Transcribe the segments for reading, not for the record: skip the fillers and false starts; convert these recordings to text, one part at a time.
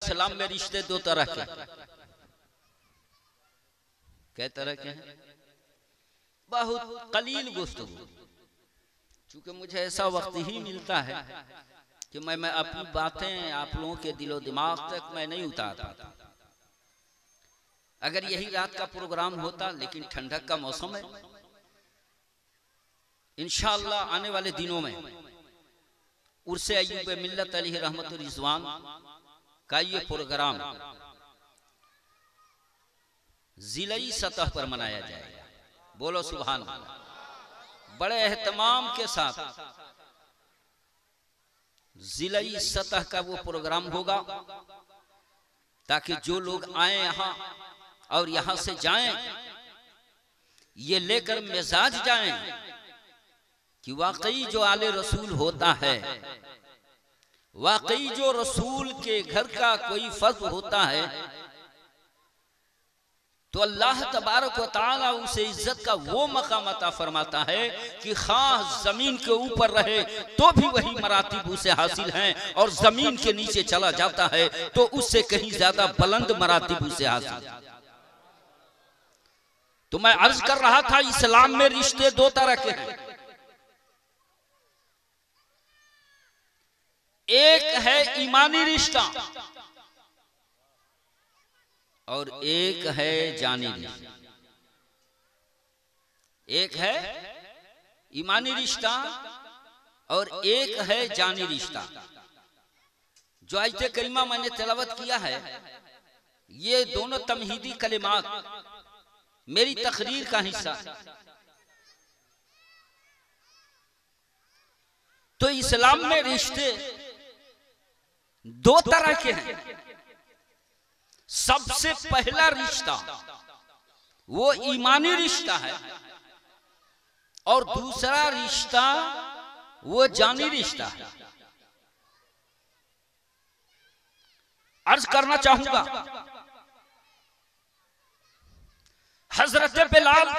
इस्लाम में रिश्ते दो तरह के, कै तरह के हैं? बहुत कलील गुफ्तगू, चूंकि मुझे ऐसा वक्त ही मिलता है कि मैं अपनी बातें आप लोगों के दिलो दिमाग तक मैं नहीं उतार पाता। अगर यही रात का प्रोग्राम होता, लेकिन ठंडक का मौसम है, इंशाअल्लाह आने वाले दिनों में उर्से अय्यूब मिल्लत अलैहि रहमतुर रिज़वान का ये प्रोग्राम जिलाई सतह पर मनाया जाएगा। बोलो सुभान अल्लाह। बड़े एहतमाम के साथ जिलाई सतह का वो प्रोग्राम होगा, ताकि जो लोग आए यहाँ और यहाँ से जाएं, ये लेकर मिजाज जाएं कि वाकई जो आले रसूल होता है, वाकई जो रसूल के घर का कोई फर्द होता है, तो अल्लाह तबारक व तआला उसे इज्जत का वो मकाम अता फरमाता है कि खास जमीन के ऊपर रहे तो भी वही मरातिब उसे हासिल हैं, और जमीन के नीचे चला जाता है तो उससे कहीं ज्यादा बुलंद मरातिब उसे हासिल। तो मैं अर्ज कर रहा था, इस्लाम में रिश्ते दो तरह के हैं। एक है ईमानी रिश्ता और एक है जानी रिश्ता। एक है ईमानी रिश्ता और एक है जानी रिश्ता। जो आयते करीमा मैंने तिलावत किया है, ये दोनों तमहीदी कलिमात मेरी तकरीर का हिस्सा। तो इस्लाम में रिश्ते दो तरह के हैं। सबसे पहला रिश्ता वो ईमानी रिश्ता है, और दूसरा रिश्ता वो जानी रिश्ता है। अर्ज करना चाहूंगा, हजरत बिलाल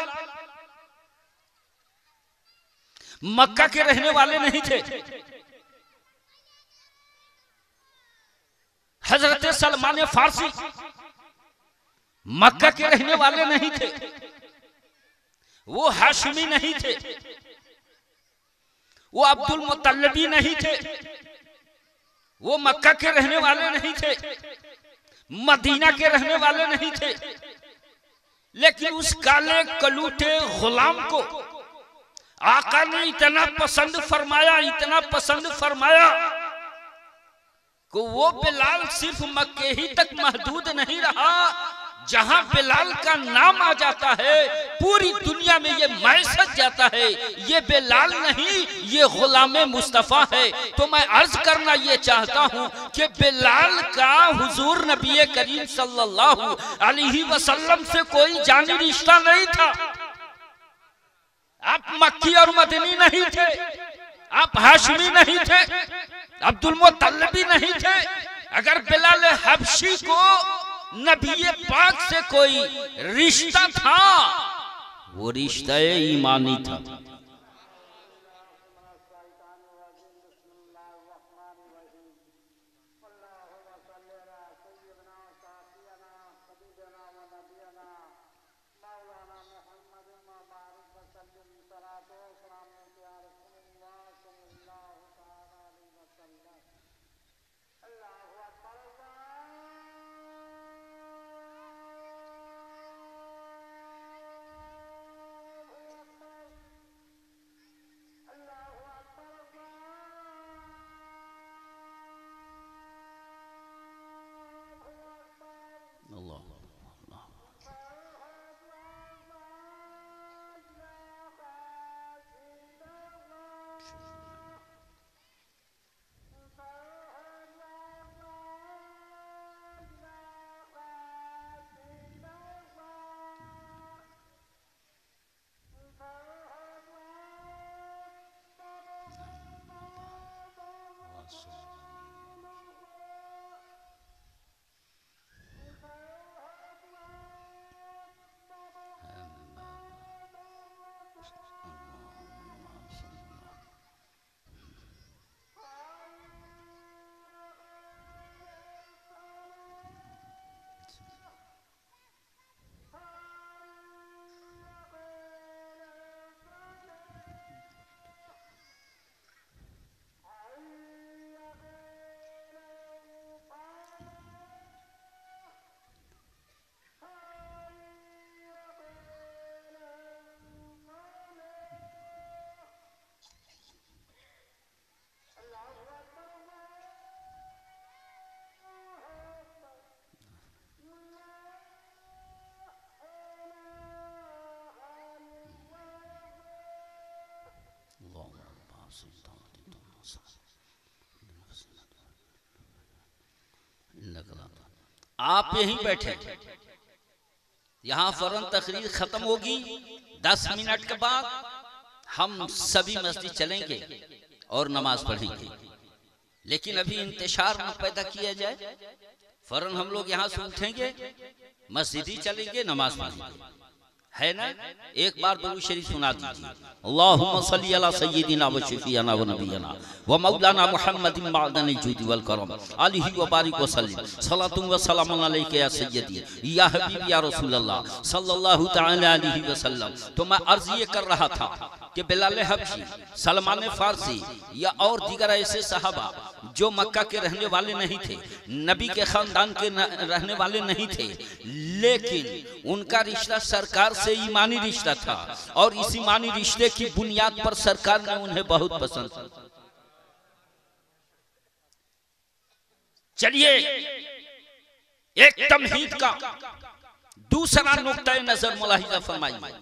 मक्का के रहने वाले नहीं थे। हजरत सलमान फारसी मक्का के रहने वाले नहीं थे, वो हाशिमी नहीं थे, वो अब्दुल मुत्तलिबी नहीं थे, वो मक्का के रहने वाले नहीं थे, मदीना के रहने वाले नहीं थे। लेकिन उस काले कलूटे गुलाम को आका ने इतना पसंद फरमाया, इतना पसंद फरमाया कि वो बिलाल सिर्फ मक्के ही तक महदूद नहीं रहा। जहां बिलाल का नाम आ जाता है, पूरी दुनिया में ये मैसेज जाता है, ये बिलाल नहीं, ये गुलामे मुस्तफा है। तो मैं अर्ज करना ये चाहता हूं कि बिलाल का हुजूर नबी करीम सल्लल्लाहु अलैहि वसल्लम से कोई जानी रिश्ता नहीं था। आप मक्की और मदनी नहीं थे, आप हाशिमी नहीं थे, अब्दुल मुत्तलिबी नहीं थे। अगर बिलाल हबशी को नबी पाक से कोई रिश्ता था, वो रिश्ता ईमानी था। आप यहीं बैठे, यहाँ फौरन तकरीर खत्म होगी, 10 मिनट के बाद हम सभी मस्जिद चलेंगे और नमाज पढ़ेंगे। लेकिन अभी इंतशार न पैदा किया जाए, फौरन हम लोग यहाँ से उठेंगे, मस्जिद ही चलेंगे, नमाज पढ़ेंगे, है ना। एक बार दुरूद शरीफ सुना दीजिए। अल्लाहुम्मा सल्ली अला सय्यिदिना व शफीअना व नबियना व मौलाना मुहम्मदिन मअदनिल जुदी वल करम अलैहि व बारिक व सल्लिम सलातुन व सलामुन अलैका या सय्यदी या हबीबी या रसूलल्लाह सल्लल्लाहु तआला अलैहि वसल्लम। तो मैं अर्ज ये कर रहा था कि बिलाल हबशी, सलमान फारसी या और दीगर ऐसे सहाबा जो मक्का के रहने वाले नहीं थे, नबी के खानदान के रहने वाले नहीं थे, लेकिन उनका रिश्ता सरकार से ईमानी रिश्ता था और इस ईमानी रिश्ते की बुनियाद पर सरकार ने उन्हें बहुत पसंद किया। चलिए एक तमहीद का दूसरा नुक्ता नजर मुलाहिजा फरमाइए।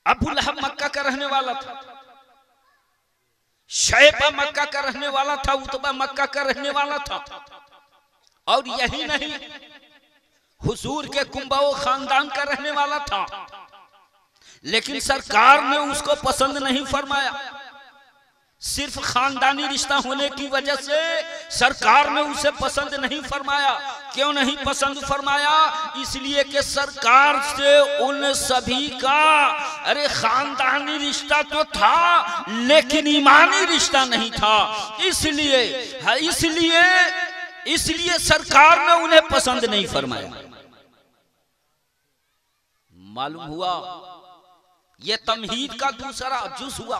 अबू लहब मक्का का रहने वाला था, शैबा मक्का का रहने वाला था, उतबा मक्का का रहने वाला था, और यही नहीं हुजूर के कुंबाओ खानदान का रहने वाला था। लेकिन सरकार ने उसको पसंद नहीं फरमाया। सिर्फ खानदानी रिश्ता होने की वजह से सरकार ने उसे पसंद नहीं फरमाया। क्यों नहीं पसंद फरमाया? इसलिए कि सरकार से उन सभी का अरे खानदानी रिश्ता तो था लेकिन ईमानी रिश्ता नहीं था। इसलिए सरकार ने उन्हें पसंद नहीं फरमाया। मालूम हुआ यह तमहीद का दूसरा जुज़ हुआ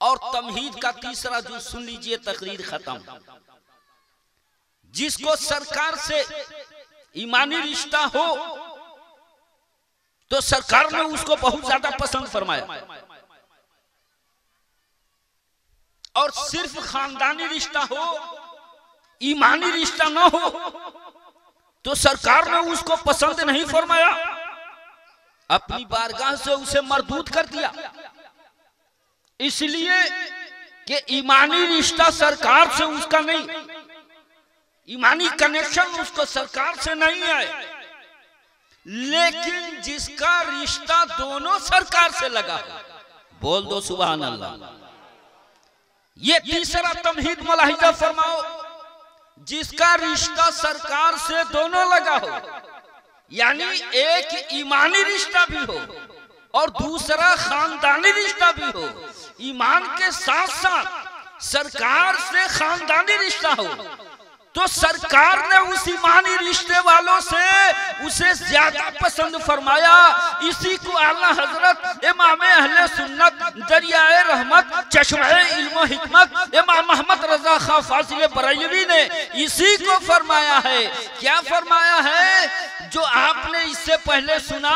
और तमहीद का तीसरा जुज़ सुन लीजिए, तकरीर खत्म। जिसको सरकार से ईमानी रिश्ता हो तो सरकार ने उसको बहुत ज्यादा पसंद फरमाया, और सिर्फ खानदानी रिश्ता हो, ईमानी रिश्ता ना हो तो सरकार ने उसको पसंद नहीं फरमाया, अपनी बारगाह से उसे मरदूद कर दिया। इसलिए कि ईमानी रिश्ता सरकार से उसका नहीं, ईमानी कनेक्शन उसको सरकार से नहीं है। लेकिन जिसका रिश्ता दोनों सरकार से लगा, बोल दो सुभान अल्लाह। ये तीसरा तमहीद मुलाहिजा फरमाओ, जिसका रिश्ता सरकार से दोनों लगा हो, यानी एक ईमानी रिश्ता भी हो और दूसरा खानदानी रिश्ता भी हो, ईमान के साथ साथ सरकार से खानदानी रिश्ता हो, तो सरकार ने उस ईमानी रिश्ते वालों से उसे ज्यादा पसंद फरमाया। इसी को आला हजरत इमाम अहले सुन्नत दरियाए रहमत चश्मे इल्म हिकमत इमाम मोहम्मद रजा खां फाजिल बरेलवी ने इसी को फरमाया है। क्या फरमाया है? जो आपने इससे पहले सुना,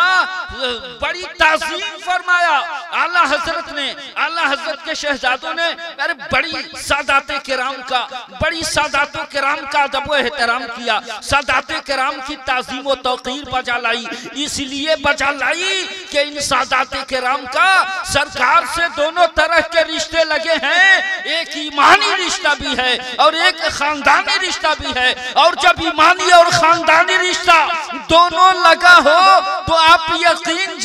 बड़ी ताज़ीम फरमाया आला हजरत ने, आला हजरत के शहजादों ने, अरे बड़ी सादाते किराम का, बड़ी सादातों किराम का अदब व एहतराम किया, सादाते किराम की ताज़ीम व तौक़ीर बजा लाई। इसलिए बजा लाई कि इन सादाते किराम का सरकार से दोनों तरह के रिश्ते लगे हैं, एक ईमानी रिश्ता भी है और एक खानदानी रिश्ता भी है। और जब ईमानी और खानदानी रिश्ता दोनों लगा हो तो आप यकीन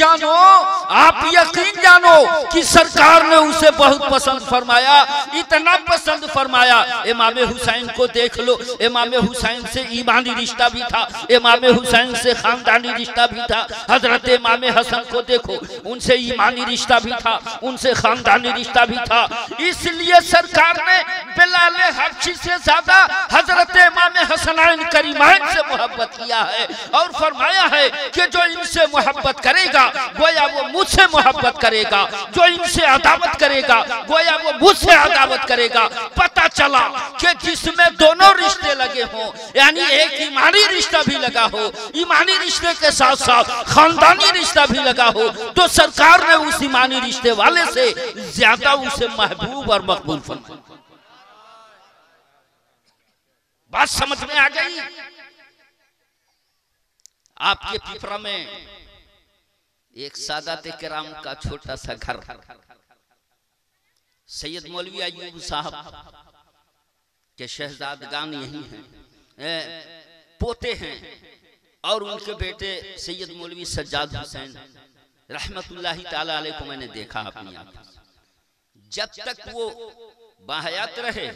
जानो कि सरकार ने उसे बहुत पसंद फरमाया, इतना पसंद फरमाया। इमाम हुसैन को देख लो, इमाम हुसैन से ईमानी रिश्ता भी था, इमाम हुसैन से खानदानी रिश्ता भी था। हजरत इमाम हसन को देखो, उनसे ईमानी रिश्ता भी था, उनसे खानदानी रिश्ता भी था। इसलिए सरकार ने बिलाल हबशी से ज्यादा हजरत इमाम हसनैन करीमैन से मोहब्बत किया है और फरमाया है कि जो इनसे मोहब्बत करेगा गोया वो मुझसे मोहब्बत करेगा, जो इनसे अदावत करेगा गोया वो मुझसे अदावत करेगा। पता चला कि जिसमें दोनों रिश्ते लगे हों, यानी एक ईमानी रिश्ता भी लगा हो, ईमानी रिश्ते के साथ साथ खानदानी रिश्ता भी लगा हो, तो सरकार ने उस ईमानी रिश्ते वाले से ज्यादा उसे महबूब और मकबूल फरमाया। बात समझ में आ गई? आपके पिपरा में एक सादाते किराम का छोटा सा घर, सैयद मौलवी अयूब साहब कि शहजादगान यही हैं, पोते हैं, और उनके बेटे सैयद मौलवी सज्जाद हुसैन रहमतुल्लाहि ताला अलैह को मैंने देखा अपनी आंखों से। जब तक वो बाहयात रहे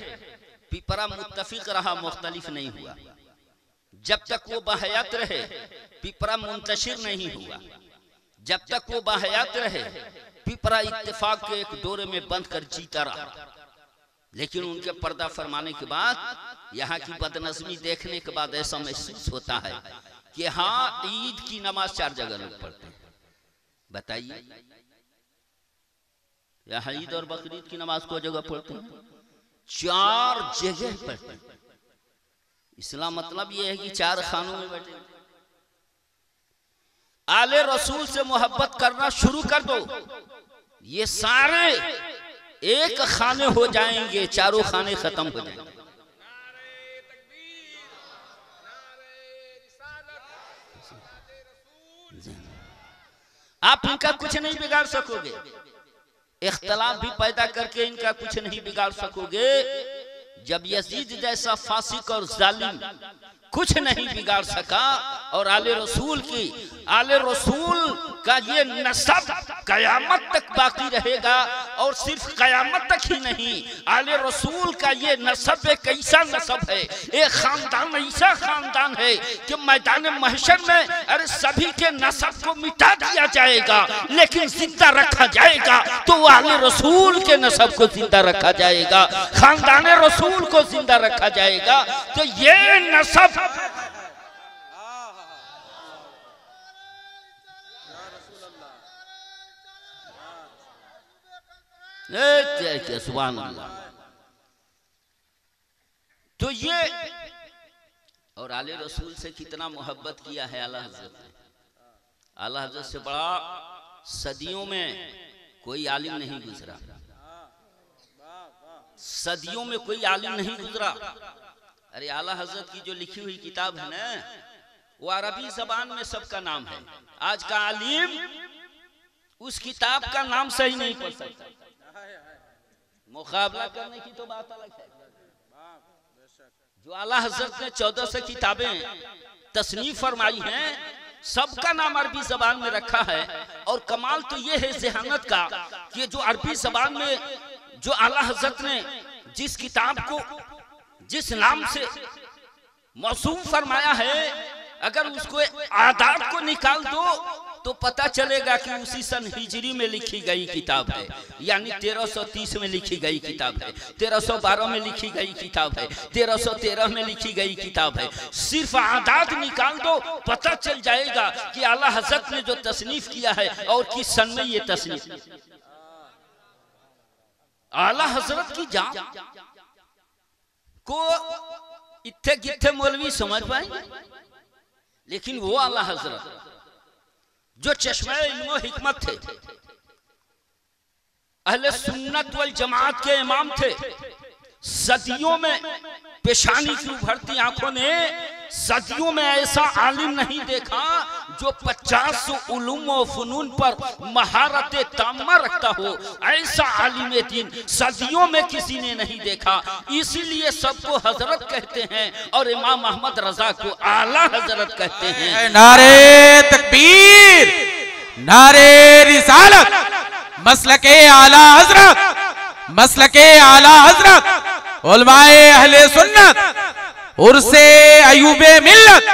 पिपरा मुत्तफिक रहा, मुख्तलिफ नहीं हुआ। जब तक वो बाहयात रहे पिपरा मुंतशिर नहीं हुआ। जब तक वो बाहयात रहे पिपरा इत्तेफाक के एक डोरे में बंद कर जीता रहा। लेकिन उनके पर्दा फरमाने के बाद यहाँ की बदनज़मी देखने के बाद ऐसा महसूस होता है कि हाँ, ईद की नमाज 4 जगह लोग पढ़ते हैं। बताइए, यहाँ ईद और बकरीद की नमाज को जगह पढ़ते हैं? 4 जगह पढ़ते हैं। इस्लाम मतलब यह है कि 4 खानों में बैठे। आले रसूल से मोहब्बत करना शुरू कर दो, ये सारे एक खाने हो जाएंगे, 4 खाने खत्म हो जाएंगे। आप इनका कुछ नहीं बिगाड़ सकोगे, इख्तलाफ भी पैदा करके इनका कुछ नहीं बिगाड़ सकोगे। जब यजीद जैसा फासिक और जालिम कुछ नहीं बिगाड़ सका, और आले रसूल का ये नसब कयामत तक बाकी रहेगा। और सिर्फ कयामत तक ही नहीं, आले रसूल का ये नसब एक ऐसा नसब है, एक खानदान ऐसा खानदान है कि मैदान महशर में अरे सभी के नसब को मिटा दिया जाएगा, लेकिन जिंदा रखा जाएगा तो आले रसूल के नसब को जिंदा रखा जाएगा, खानदान रसूल को जिंदा रखा जाएगा। तो ये नसब सुभान अल्लाह। तो ये, और आले रसूल से कितना मोहब्बत किया है आला हजरत ने। आला हजरत से बड़ा सदियों में कोई आलिम नहीं गुजरा, सदियों में कोई आलिम नहीं गुजरा। अरे आला हजरत की जो लिखी हुई किताब है ना, वो अरबी जबान में सबका नाम है। आज का आलिम उस किताब का नाम सही नहीं पढ़ सकता। मुकाबला करने की तो बात अलग है। जो आला हजरत ने 1400 किताबें तसनीफ फरमाई हैं, सबका नाम अरबी जबान में रखा है। और कमाल तो ये है जहानत का कि जो अरबी जबान में जो आला हजरत ने जिस किताब को जिस नाम से मौसूम फरमाया है, अगर उसको आदात को निकाल दो तो पता चलेगा कि उसी सन हिजरी में लिखी गई किताब है, यानी 1330 में लिखी गई किताब है, 1312 में लिखी गई किताब है, 1313 में लिखी गई किताब है। सिर्फ आदात निकाल दो पता चल जाएगा कि आला हजरत ने जो तसनीफ किया है और किस सन में ये तसनीफ। आला हजरत की जान को इत्थे गित्थे मौलवी समझ पाएंगे, लेकिन वो आला हजरत जो चश्मे इल्म हिकमत थे, अहले सुन्नत वल जमात के इमाम थे, सदियों में पेशानी की उभरती आंखों ने सदियों में ऐसा आलिम नहीं देखा जो 50 उलूम व फनून पर महारत तामा रखता हो। ऐसा आलिम दीन सदियों में किसी ने नहीं देखा। इसीलिए सबको हजरत कहते हैं और इमाम अहमद रजा को आला हजरत कहते हैं। नारे तकबीर, नारे रिसालत, मसलके आला हजरत, मसलके आला हजरत, उलमाए अहले सुन्नत, उर्से अयूबे मिल्लत,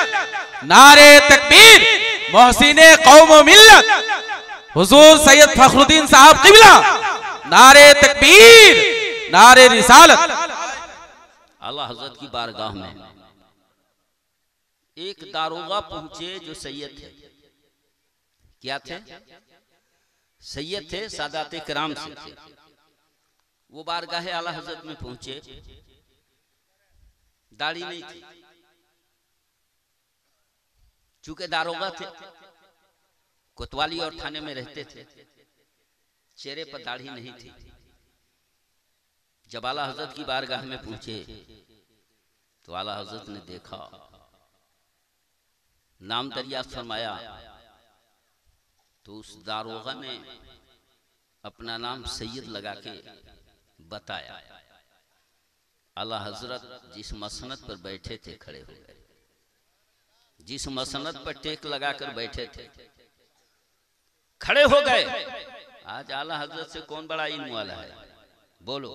नारे तकबीर, मोहसिने कौम मिल्लत, हुजूर सैयद फखरुद्दीन साहब क़िबला, नारे तकबीर, नारे रिसालत। आला हजरत की बारगाह में एक दारोगा पहुंचे जो सैयद थे। क्या थे? सैयद थे, सादात किराम से थे। वो बारगाह आला हजरत में पहुंचे, दाढ़ी नहीं थी, चूंकि दारोगा थे, कोतवाली और थाने में रहते थे, चेहरे पर दाढ़ी नहीं थी। जब आला हजरत की बारगाह में पहुंचे तो आला हजरत ने देखा, नाम दरियाफ्त फरमाया, तो उस दारोगा ने अपना नाम सैयद लगा के बताया। आला हजरत जिस मसनद पर बैठे थे खड़े हो गए, जिस मसनद पर टेक लगाकर बैठे थे खड़े हो गए। आज आला हजरत से कौन बड़ा इल्म वाला है? बोलो,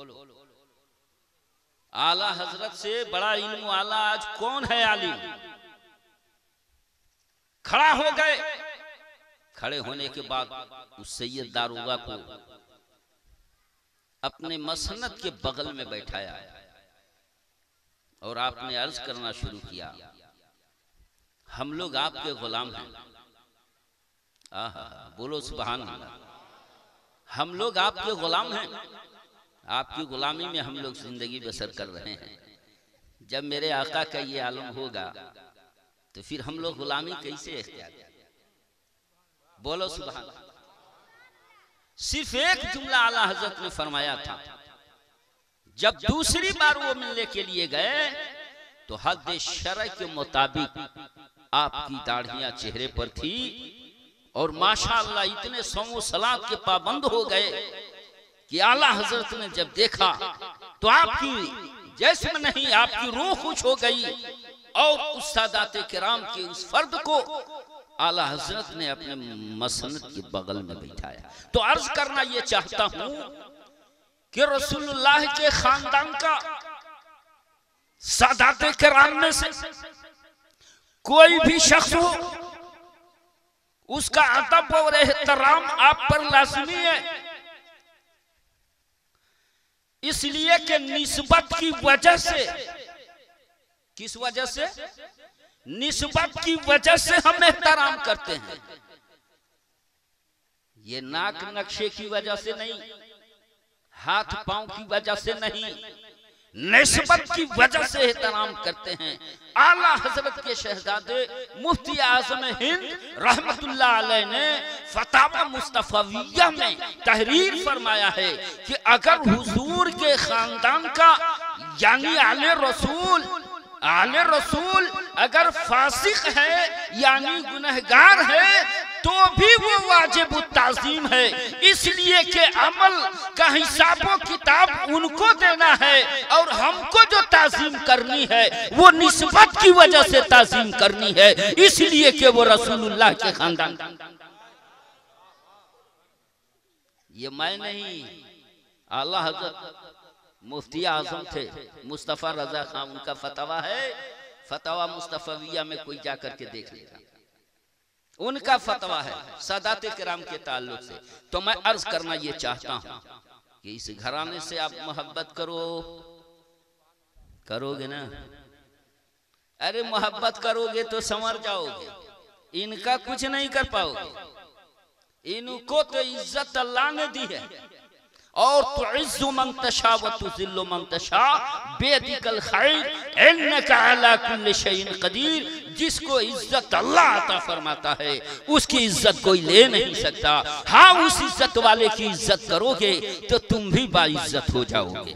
आला हजरत से बड़ा इल्म वाला आज कौन है आलिम? खड़ा हो गए। खड़े होने के बाद उस सैयद दारोगा को अपने मसनद के बगल में बैठाया और आपने अर्ज करना शुरू किया, हम लोग आपके गुलाम हैं। आहा, बोलो सुभान अल्लाह। हम लोग आपके गुलाम हैं, आपकी गुलामी में हम लोग जिंदगी बसर कर रहे हैं। जब मेरे आका का ये आलम होगा तो फिर हम लोग गुलामी कैसे इख्तियार करें? बोलो सुभान अल्लाह। सिर्फ एक जुमला आला हजरत ने फरमाया था। जब दूसरी बार वो मिलने के लिए गए तो हद शरअ के मुताबिक आपकी दाढ़ियां चेहरे पर थी और माशाअल्लाह इतने सौं सलात के पाबंद हो गए कि आला हजरत ने जब देखा तो आपकी जिस्म नहीं, आपकी रूह खुश हो गई और उस सादाते किराम के उस फर्द को आला हजरत ने अपने मसनद के बगल में बिठाया। तो अर्ज करना ये चाहता हूं कि रसूलुल्लाह के खानदान का सादाते किराम में से कोई भी शख्स हो, उसका अदब और एहतराम आप पर लाज़मी है। इसलिए कि निस्बत की वजह से, किस वजह से? निस्बत की वजह से हम एहतराम करते हैं। ये नाक नक्शे की वजह से नहीं, हाथ पांव की वजह से नहीं, निस्बत की वजह से एहतराम करते हैं। आला हजरत के शहजादे मुफ्ती आज़म हिंद रहमतुल्लाह अलैह ने फतावा मुस्तफाविया में तहरीर फरमाया है कि अगर हुजूर के खानदान का यानी आले रसूल अगर फासिक है यानी गुनहगार है तो भी वो वाजिब ताज़ीम है। इसलिए कि अमल का हिसाबो किताब उनको देना है और हमको जो ताज़ीम करनी है वो निस्बत की वजह से ताज़ीम करनी है, इसलिए कि वो रसूलुल्लाह के खानदान। ये मैं नहीं, आला हज़रत मुफ्ती आज़म थे मुस्तफ़ा रजा खान, उनका फतवा है, फतवा मुस्तफाविया में कोई जाकर के देख लेगा, उनका फतवा है सादाते किराम के ताल्लुक से। तो मैं अर्ज करना ये चाहता हूं कि इस घराने से आप मोहब्बत करोगे ना? अरे मोहब्बत करोगे तो संवर जाओगे, इनका कुछ नहीं कर पाओगे। इनको तो इज्जत अल्लाह ने दी है और तुइज़्ज़ु मन तशा व तुज़िल्लु मन तशा बियदिकल खैर इन्नका अला कुल्लि शैइन कदीर। जिसको इज्जत अल्लाह अता फरमाता है उसकी इज्जत कोई ले नहीं सकता। हाँ, उस इज्जत वाले की इज्जत करोगे तो तुम भी बाइज्जत हो जाओगे,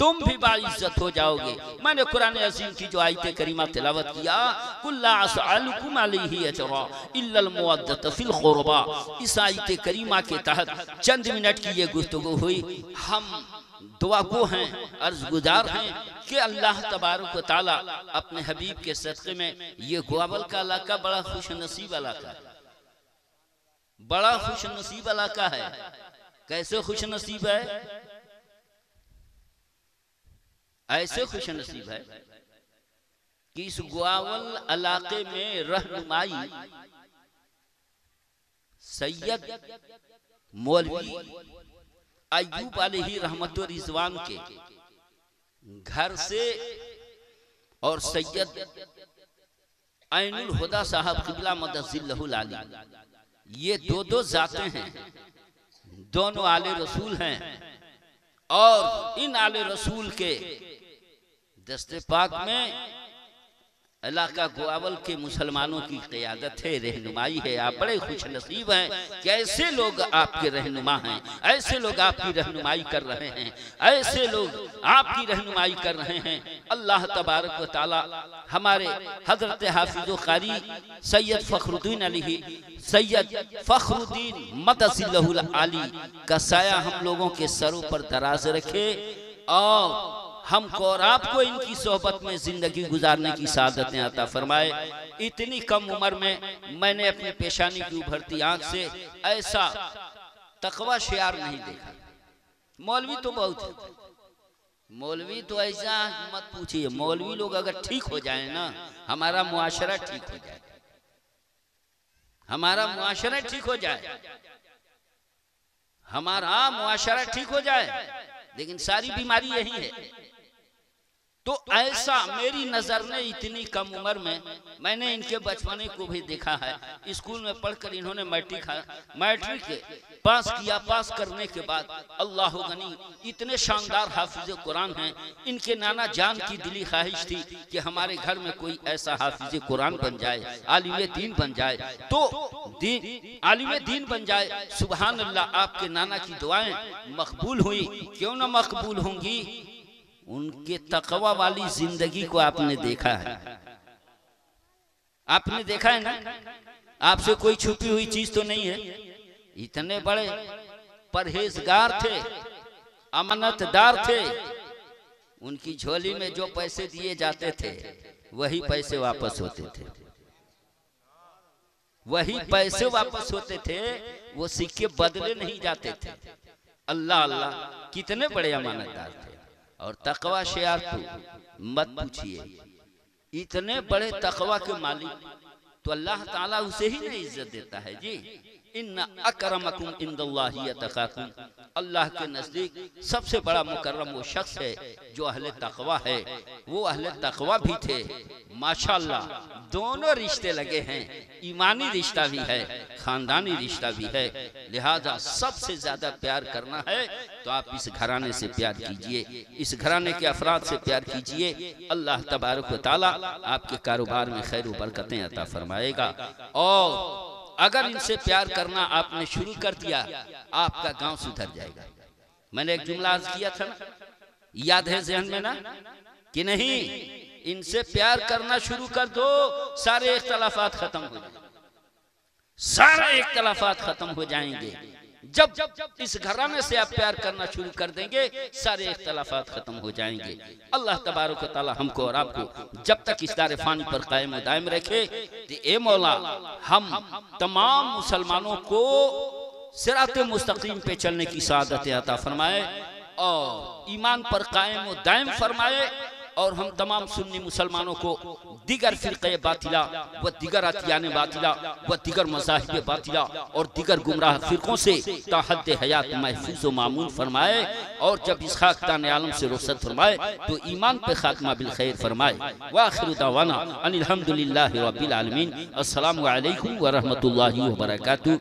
तुम भी बाइज्जत हो जाओगे। मैंने कुरान अज़ीम की जो आयत करीमा तिलावत किया, कुल्ला असअलुकुम अलैहि अजरा इल्लल मुवद्दत फिल क़ुरबा, इस आयत करीमा के तहत चंद मिनट की ये गुफ्तगू हुई। हम दुआ को हैं, अर्ज गुजार हैं कि अल्लाह तबारक व तआला अपने हबीब के सदक़े में ये ग्वाबल का इलाका बड़ा खुश नसीब इलाका है, बड़ा खुश नसीब इलाका है। कैसे खुश नसीब है? ऐसे खुश नसीब है कि इस ग्वावल इलाके में रहनुमाई सैयद मौलवी अय्यूब अलैहि रहमत व रिज़वान के घर से और सैयद ऐनुल हुदा साहब क़िबला मदजिल्लहुल आली, ये दो जातें हैं, दोनों आले रसूल हैं और इन आले रसूल के दस्ते पाक में इलाका ग्वाबल के मुसलमानों की क़यादत है, रहनुमाई है। आप बड़े खुश नसीब हैं कि ऐसे लोग आपके रहनुमा हैं, ऐसे लोग आपकी रहनुमाई कर रहे हैं, ऐसे लोग आपकी रहनुमाई कर रहे हैं। अल्लाह तबारक व तआला हमारे हजरत हाफिज़ क़ारी सैयद फ़खरुद्दीन मदजिल्लहुल आली का साया हम लोगों के सरों पर दराज रखे और हमको और आपको इनकी सोहबत में जिंदगी गुजारने की सादतें अता फरमाए। इतनी कम उम्र में मैंने अपनी पेशानी की उभरती आंख से ऐसा तकवा शियार नहीं देखा। मौलवी तो बहुत है, मौलवी तो ऐसा मत पूछिए। मौलवी लोग अगर ठीक हो जाए ना, हमारा मुआशरा ठीक हो जाए, हमारा मुआशरा ठीक हो जाए, हमारा मुआशरा ठीक हो जाए। लेकिन सारी बीमारी यही है। तो ऐसा मेरी नजर ने इतनी कम उम्र में मैंने इनके बचपने को भी देखा है। स्कूल में पढ़कर इन्होंने मैट्रिक पास किया। पास करने के बाद अल्लाह गनी इतने शानदार हाफिज कुरान हैं। इनके नाना जान की दिली ख्वाहिश थी कि हमारे घर में कोई ऐसा हाफिज कुरान बन जाए, आलिम दीन बन जाए, तो आलिम दीन बन जाए। सुभान अल्लाह, आपके नाना की दुआएं मकबूल हुई। क्यों ना मकबूल होंगी? उनके तकवा वाली जिंदगी को आपने देखा है, आपने देखा है ना। आपसे कोई छुपी हुई चीज तो नहीं है। इतने बड़े परहेजगार थे, अमानतदार थे। उनकी झोली में जो पैसे दिए जाते थे वही पैसे वापस होते थे, वही पैसे वापस होते थे, वो सिक्के बदले नहीं जाते थे। अल्लाह अल्लाह, कितने बड़े अमानतदार थे। और तकवा शियार तो मत पूछिए। इतने बड़े तकवा के मालिक तो अल्लाह ताला उसे ही नहीं इज्जत देता है जी। इन्ना अकरमकुम इंदल्लाहि अतकाकुम, अल्लाह के नजदीक सबसे बड़ा मुकर्रम वो शख्स है जो अहले तकवा है। वो अहले तकवा भी थे माशाअल्लाह। दोनों रिश्ते लगे हैं, ईमानी रिश्ता भी है, खानदानी रिश्ता भी है। लिहाजा सबसे ज्यादा प्यार करना है तो आप इस घराने से प्यार कीजिए, इस घराने के अफराद से प्यार कीजिए। अल्लाह तबारक व तआला आपके कारोबार में खैर व बरकतें अता फरमाएगा। और अगर इनसे प्यार करना आपने शुरू कर दिया, आपका गांव सुधर जाएगा। मैंने एक जुमला अर्ज किया था ना, याद है ज़हन में ना कि नहीं? इनसे प्यार करना शुरू कर दो, सारे इख्तलाफात खत्म हो जाएंगे, सारे इख्तलाफात खत्म हो जाएंगे। जब इस घराने से आप प्यार करना शुरू कर देंगे, सारे इख्तलाफात खत्म हो जाएंगे। अल्लाह तबारक व तआला हमको और आपको जब तक इस दार फानी पर कायम व दायम रखे। तो ए मौला, हम तमाम मुसलमानों को सिराते मुस्तकीम पे चलने की सआदत अता फरमाए और ईमान पर कायम व दायम फरमाए। और हम तमाम सुन्नी मुसलमानों को दिगर फिरक़े बातिला व दिगर अतियान बातिला व दिगर मज़ाहिब बातिला और दिगर गुमराह फिरकों से ताहद्द हयात महफूज व मामून फरमाए। और जब इस खाकदान आलम से रुखसत फरमाए तो ईमान पे खात्मा बिल खैर फरमाए। व आखिरु दावाना अनिल हम्दुलिल्लाहि रब्बिल आलमीन। अस्सलामु अलैकुम व रहमतुल्लाहि व बरकातुहू।